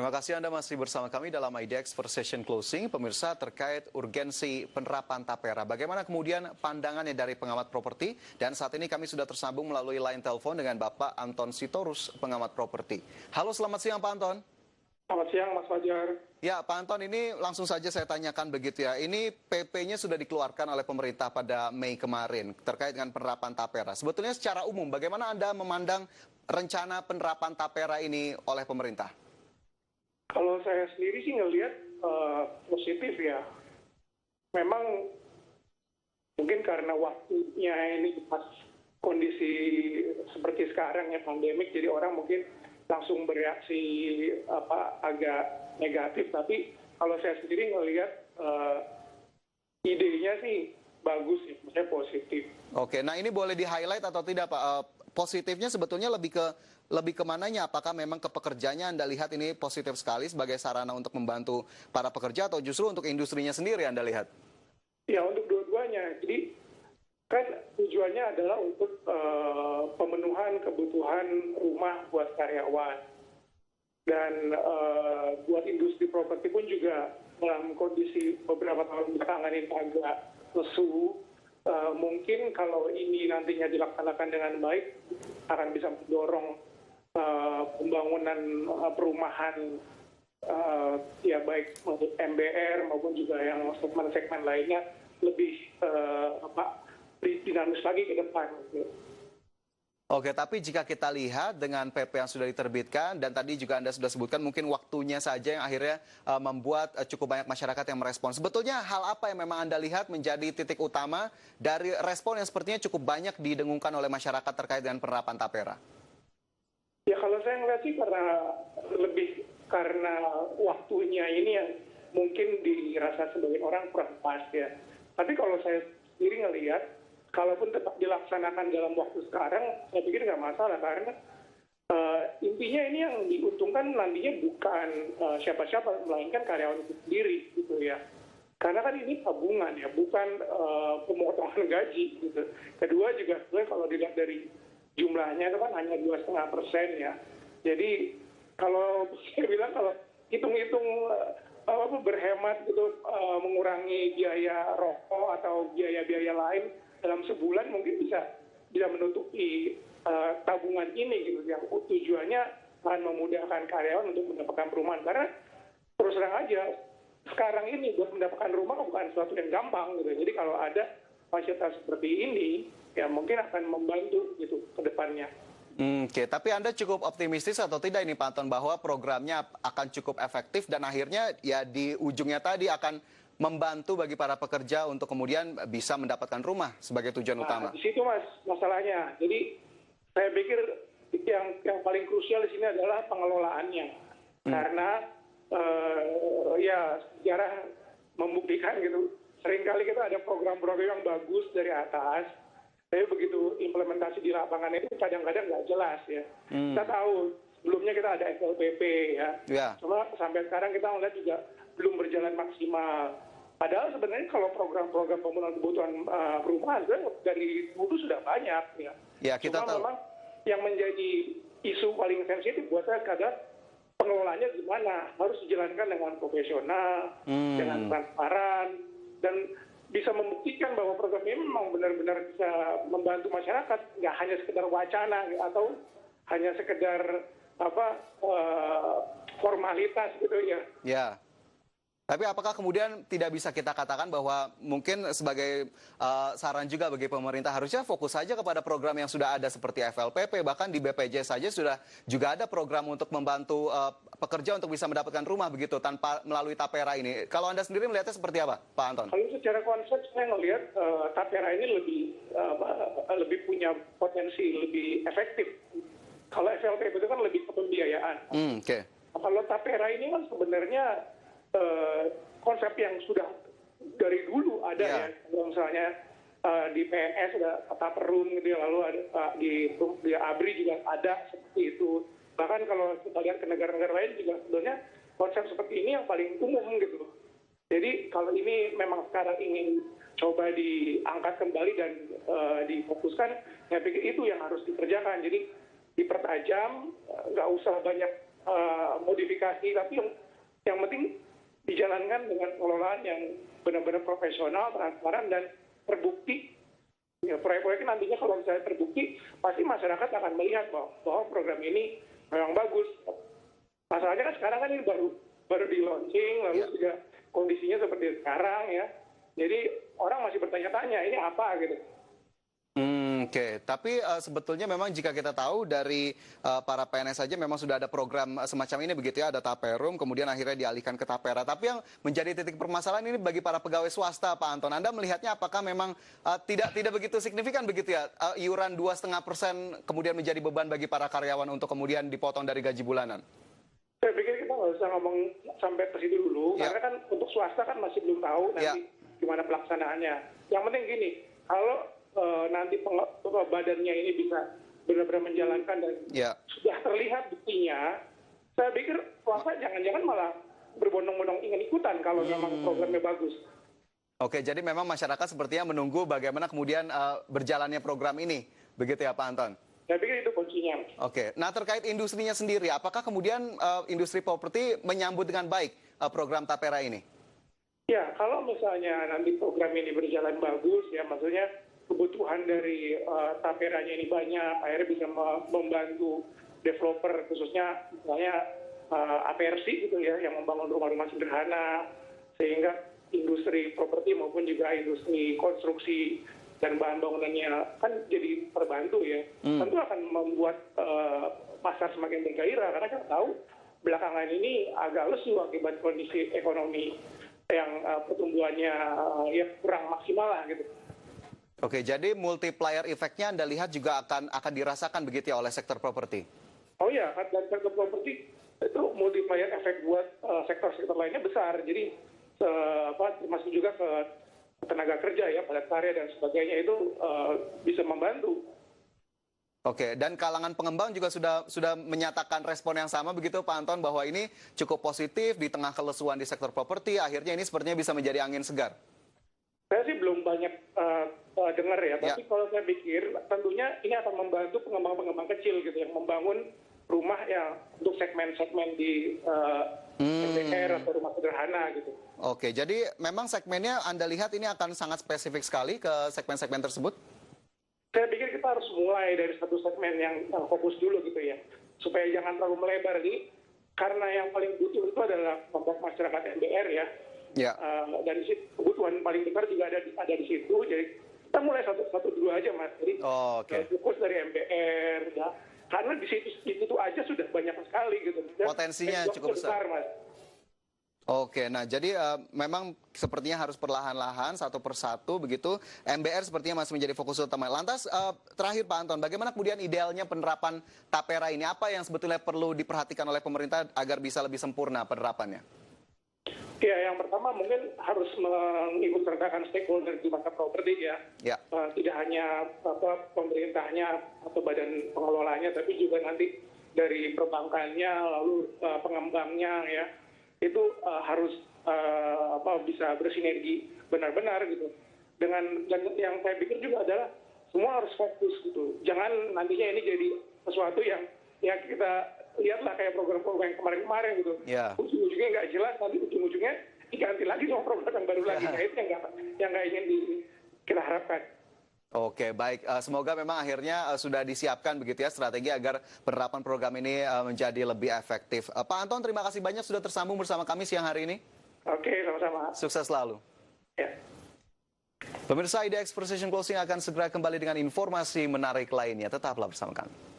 Terima kasih Anda masih bersama kami dalam IDX for Session Closing. Pemirsa, terkait urgensi penerapan tapera. Bagaimana kemudian pandangannya dari pengamat properti? Dan saat ini kami sudah tersambung melalui line telepon dengan Bapak Anton Sitorus, pengamat properti. Halo, selamat siang Pak Anton. Selamat siang Mas Fajar. Ya Pak Anton, ini langsung saja saya tanyakan begitu ya. Ini PP-nya sudah dikeluarkan oleh pemerintah pada Mei kemarin terkait dengan penerapan tapera. Sebetulnya secara umum bagaimana Anda memandang rencana penerapan tapera ini oleh pemerintah? Kalau saya sendiri sih ngelihat positif ya. Memang mungkin karena waktunya ini pas kondisi seperti sekarang ya, pandemik, jadi orang mungkin langsung bereaksi agak negatif. Tapi kalau saya sendiri ngelihat idenya sih bagus ya, maksudnya positif. Oke, nah ini boleh di-highlight atau tidak Pak? Positifnya sebetulnya lebih ke mananya? Apakah memang ke pekerjanya Anda lihat ini positif sekali sebagai sarana untuk membantu para pekerja, atau justru untuk industrinya sendiri Anda lihat? Ya, untuk dua-duanya. Jadi kan tujuannya adalah untuk pemenuhan kebutuhan rumah buat karyawan. Dan buat industri properti pun juga dalam kondisi beberapa tahun belakangan ini agak lesu. Mungkin kalau ini nantinya dilaksanakan dengan baik akan bisa mendorong pembangunan perumahan ya baik untuk MBR maupun juga yang segmen-segmen lainnya lebih dinamis lagi ke depan. Oke, tapi jika kita lihat dengan PP yang sudah diterbitkan, dan tadi juga Anda sudah sebutkan mungkin waktunya saja yang akhirnya membuat cukup banyak masyarakat yang merespon. Sebetulnya hal apa yang memang Anda lihat menjadi titik utama dari respon yang sepertinya cukup banyak didengungkan oleh masyarakat terkait dengan penerapan tapera? Ya, kalau saya ngeliat sih karena waktunya ini yang mungkin dirasa sebagian orang kurang pas ya. Tapi kalau saya sendiri ngelihat, kalaupun tetap dilaksanakan dalam waktu sekarang, saya pikir nggak masalah, karena intinya ini yang diuntungkan nantinya bukan siapa-siapa, melainkan karyawan itu sendiri gitu ya. Karena kan ini tabungan ya, bukan pemotongan gaji gitu. Kedua juga sebenarnya kalau dilihat dari jumlahnya itu kan hanya 2,5% ya. Jadi kalau saya bilang kalau hitung-hitung berhemat gitu, mengurangi biaya rokok atau biaya-biaya lain dalam sebulan mungkin bisa menutupi tabungan ini gitu, yang tujuannya akan memudahkan karyawan untuk mendapatkan perumahan. Karena terus terang aja sekarang ini buat mendapatkan rumah bukan sesuatu yang gampang gitu. Jadi kalau ada fasilitas seperti ini ya mungkin akan membantu gitu ke depannya. Oke, tapi Anda cukup optimistis atau tidak ini Pak Anton bahwa programnya akan cukup efektif dan akhirnya ya di ujungnya tadi akan membantu bagi para pekerja untuk kemudian bisa mendapatkan rumah sebagai tujuan utama? Di situ Mas masalahnya. Jadi saya pikir yang paling krusial di sini adalah pengelolaannya. Karena ya sejarah membuktikan gitu, seringkali kita ada program-program yang bagus dari atas, tapi begitu implementasi di lapangan itu kadang-kadang nggak jelas ya. Kita tahu sebelumnya kita ada FLPP ya. Cuma sampai sekarang kita melihat juga belum berjalan maksimal. Padahal sebenarnya kalau program-program pemenuhan kebutuhan perumahan dari dulu sudah banyak ya. Ya, kita Cuma tahu. memang yang menjadi isu paling sensitif buat saya kadang pengelolaannya gimana, harus dijalankan dengan profesional, dengan transparan, dan bisa membuktikan bahwa program ini memang benar-benar bisa membantu masyarakat, nggak hanya sekedar wacana atau hanya sekedar formalitas gitu ya. Ya. Tapi apakah kemudian tidak bisa kita katakan bahwa mungkin sebagai saran juga bagi pemerintah harusnya fokus saja kepada program yang sudah ada seperti FLPP, bahkan di BPJS saja sudah juga ada program untuk membantu pekerja untuk bisa mendapatkan rumah begitu tanpa melalui tapera ini. Kalau Anda sendiri melihatnya seperti apa, Pak Anton? Kalau secara konsep saya melihat tapera ini lebih punya potensi lebih efektif. Kalau FLPP itu kan lebih ke pembiayaan. Oke. Kalau tapera ini kan sebenarnya konsep yang sudah dari dulu ada ya. Kalau misalnya di PNS ada tata perum gitu ya, lalu ada di ABRI juga ada seperti itu. Bahkan kalau kita lihat ke negara-negara lain juga sebenarnya konsep seperti ini yang paling umum gitu. Jadi kalau ini memang sekarang ingin coba diangkat kembali dan difokuskan, saya pikir itu yang harus dikerjakan. Jadi dipertajam, nggak usah banyak modifikasi, tapi yang penting dijalankan dengan pengelolaan yang benar-benar profesional, transparan, dan terbukti. Ya, proyek-proyeknya nantinya kalau misalnya terbukti, pasti masyarakat akan melihat bahwa program ini memang bagus. Masalahnya kan sekarang kan ini baru di launching, lalu juga kondisinya seperti sekarang ya. Jadi orang masih bertanya-tanya ini apa gitu. Oke, tapi sebetulnya memang jika kita tahu dari para PNS saja memang sudah ada program semacam ini begitu ya, ada Taperum, kemudian akhirnya dialihkan ke Tapera. Tapi yang menjadi titik permasalahan ini bagi para pegawai swasta, Pak Anton. Anda melihatnya apakah memang tidak begitu signifikan begitu ya, iuran 2,5% kemudian menjadi beban bagi para karyawan untuk kemudian dipotong dari gaji bulanan? Saya pikir kita nggak usah ngomong sampai ke situ dulu, karena kan untuk swasta kan masih belum tahu nanti gimana pelaksanaannya. Yang penting gini, kalau nanti badannya ini bisa benar-benar menjalankan dan sudah terlihat buktinya, saya pikir swasta jangan-jangan malah berbondong-bondong ingin ikutan kalau memang programnya bagus. Oke, jadi memang masyarakat sepertinya menunggu bagaimana kemudian berjalannya program ini, begitu ya Pak Anton? Saya pikir itu kuncinya. Oke, nah terkait industrinya sendiri, apakah kemudian industri properti menyambut dengan baik program Tapera ini? Ya, kalau misalnya nanti program ini berjalan bagus, ya maksudnya kebutuhan dari Taperanya ini banyak, akhirnya bisa membantu developer, khususnya misalnya APRC gitu ya, yang membangun rumah-rumah sederhana, sehingga industri properti maupun juga industri konstruksi dan bahan bangunannya kan jadi terbantu ya. Tentu akan membuat pasar semakin bergairah, karena kita tahu belakangan ini agak lesu akibat kondisi ekonomi yang pertumbuhannya ya kurang maksimal lah gitu. Oke, jadi multiplier efeknya Anda lihat juga akan dirasakan begitu ya oleh sektor properti? Oh iya, dan sektor properti itu multiplier efek buat sektor-sektor lainnya besar. Jadi termasuk juga ke tenaga kerja ya, padat karya dan sebagainya itu bisa membantu. Oke, dan kalangan pengembang juga sudah menyatakan respon yang sama begitu Pak Anton, bahwa ini cukup positif di tengah kelesuan di sektor properti, akhirnya ini sepertinya bisa menjadi angin segar. Saya sih belum banyak dengar ya, tapi kalau saya pikir tentunya ini akan membantu pengembang-pengembang kecil gitu yang membangun rumah yang untuk segmen-segmen di MPR atau rumah sederhana gitu. Oke, jadi memang segmennya Anda lihat ini akan sangat spesifik sekali ke segmen-segmen tersebut? Saya pikir kita harus mulai dari satu segmen yang fokus dulu gitu ya, supaya jangan terlalu melebar. Jadi karena yang paling butuh itu adalah kelompok masyarakat MBR ya. Dan kebutuhan paling besar juga ada di situ. Jadi kita mulai satu dulu aja Mas. Jadi fokus dari MBR ya. Karena di situ aja sudah banyak sekali gitu. Potensinya cukup besar Mas. Oke, nah jadi memang sepertinya harus perlahan-lahan satu persatu begitu. MBR sepertinya masih menjadi fokus utama. Lantas terakhir Pak Anton, bagaimana kemudian idealnya penerapan Tapera ini? Apa yang sebetulnya perlu diperhatikan oleh pemerintah agar bisa lebih sempurna penerapannya? Ya, yang pertama mungkin harus mengikutsertakan stakeholder di pasar properti ya. Tidak hanya pemerintahnya atau badan pengelolanya, tapi juga nanti dari perbankannya, lalu pengembangnya ya. Itu harus bisa bersinergi benar-benar gitu. Dan yang saya pikir juga adalah semua harus fokus gitu. Jangan nantinya ini jadi sesuatu yang ya kita lihatlah kayak program-program yang kemarin-kemarin gitu. Ujung-ujungnya nggak jelas, tapi ujung-ujungnya diganti lagi sama program yang baru lagi. Nah, itu yang nggak ingin kita harapkan. Oke, baik. Semoga memang akhirnya sudah disiapkan begitu ya strategi agar penerapan program ini menjadi lebih efektif. Pak Anton, terima kasih banyak sudah tersambung bersama kami siang hari ini. Oke, sama-sama. Sukses selalu. Ya. Pemirsa IDX Precision Closing akan segera kembali dengan informasi menarik lainnya. Tetaplah bersama kami.